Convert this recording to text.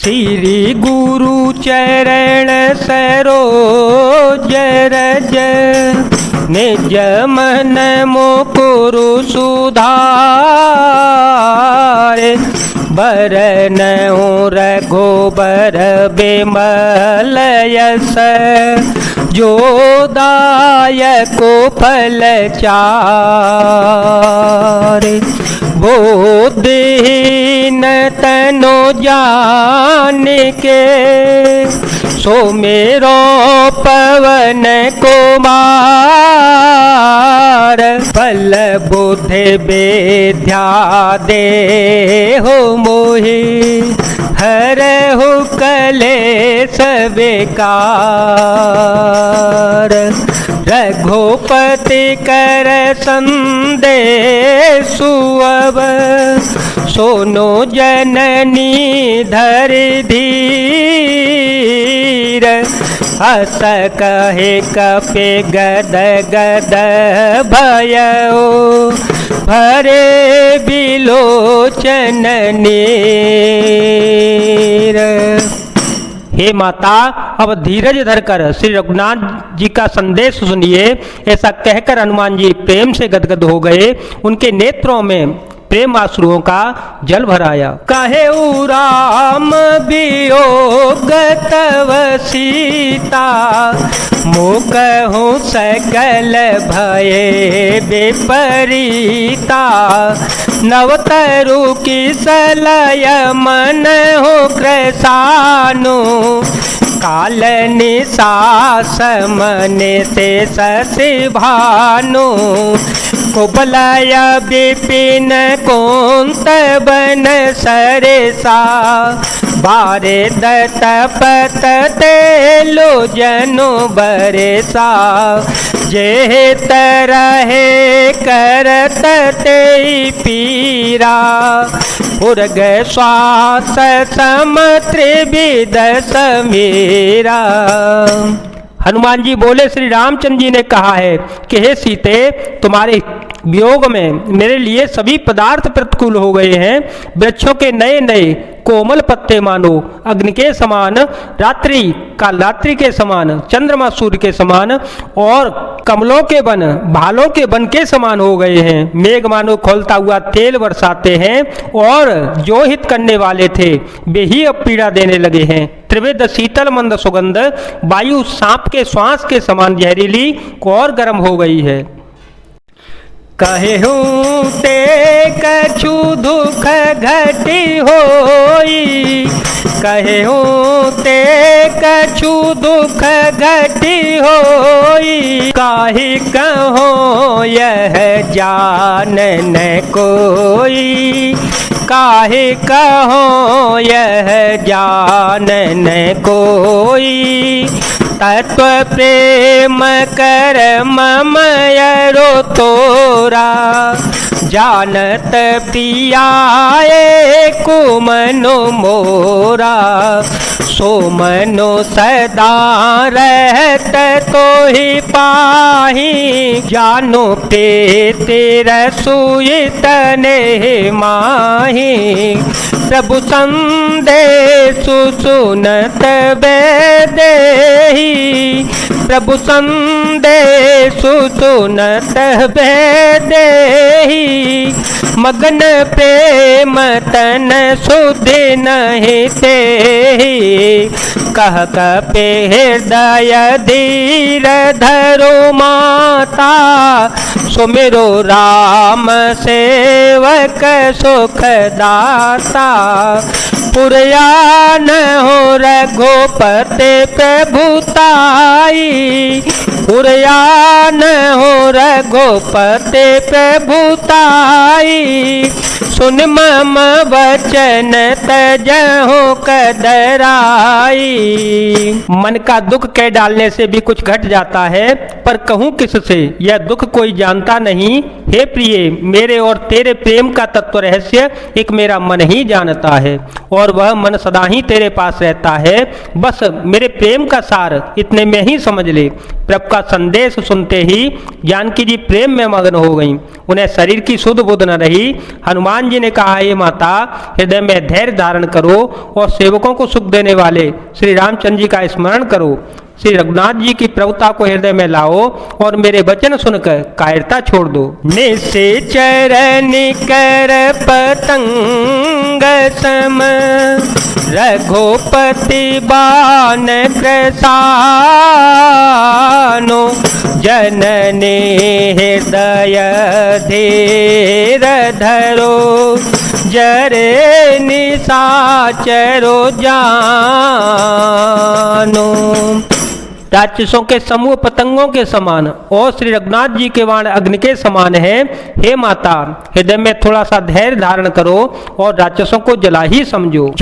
श्री गुरु चरण सरोज रज निज मन मुकुरु सुधार बरनउँ रघुबर बिमल यस जो दायको फल चार बुद्धिहीन तनु जान के सुमिरो पवन कुमार फल बुद्धि विद्या देहु मोहि हरहु कलेश विकार रघुपति कर संदेशु अब सुनो जननी धरि धीर हस कहे कपि गद गद भयो भरे बिलोचन नीर। हे माता, अब धीरज धरकर श्री रघुनाथ जी का संदेश सुनिए। ऐसा कहकर हनुमान जी प्रेम से गदगद हो गए। उनके नेत्रों में प्रेम आंसुओं का जल भराया। कहेउ राम वियोग तव सीता मोकहु सकल भये विपरीता नवतरु किसलय मन हो कृसानु काल निशास मन से शशि भानु कुबलय विपिन कुंत बन सरेसा बारे दतपत तेलो जनु बरेसा जेह तरहे करत ते पीरा उर्ग श्वास सम त्रिविध समीरा। हनुमान जी बोले, श्री रामचंद्र जी ने कहा है कि हे सीते, तुम्हारे वियोग में मेरे लिए सभी पदार्थ प्रतिकूल हो गए हैं। वृक्षों के नए नए कोमल पत्ते मानो अग्नि के समान, रात्रि काल रात्रि के समान, चंद्रमा सूर्य के समान और कमलों के वन भालों के वन के समान हो गए हैं। मेघ मानो खौलता हुआ तेल बरसाते हैं और जो हित करने वाले थे वे ही अब पीड़ा देने लगे हैं। त्रिविध शीतल मंद सुगंध वायु सांप के श्वास के समान जहरीली और गर्म हो गई है। कहेहु ते कछु दुख घटी होई कहेहु ते कछु दुख घटी होई काहि कहो यह जान न कोई काहे कहो यह जान न कोई तत्व प्रेम कर ममयरो तोरा जानत पियाए कुमनो मोरा सो मनो सदा रहत तो ही पाही जानो पे तेरा सुयत ने माही प्रभु संदेश सुनत बेदेही प्रभु संदेश सुनत बेदेही मगन प्रेम तन सुधि नहीं तेहि कह कपि हृदय धीर धरो माता सुमिरो राम सेवक सुख दाता पुरयान हो रघुपति प्रभुताई पुरयान हो रघुपति प्रभुताई सुन मम वचन तजहु कदराई। मन का दुख कह डालने से भी कुछ घट जाता है, पर कहूँ किससे, यह दुख कोई जानता नहीं। हे प्रिय, मेरे और तेरे प्रेम का तत्व रहस्य एक मेरा मन ही जानता है और वह मन सदा ही तेरे पास रहता है। बस मेरे प्रेम का सार इतने में ही समझ ले। प्रभु का का संदेश सुनते ही जानकी जी प्रेम में मग्न हो गईं। उन्हें शरीर की सुध बुध न रही। हनुमान जी ने कहा, हे माता, हृदय में धैर्य धारण करो और सेवकों को सुख देने वाले श्री रामचंद्र जी का स्मरण करो। श्री रघुनाथ जी की प्रभुता को हृदय में लाओ और मेरे वचन सुनकर कायरता छोड़ दो। निश्चर निकर पतंग सम रघुपति बाण प्रसानो जननी हृदय धीर धरो जरे निशाचरो जानो। राक्षसों के समूह पतंगों के समान और श्री रघुनाथ जी के बाण अग्नि के समान है। हे माता, हृदय में थोड़ा सा धैर्य धारण करो और राक्षसों को जला ही समझो।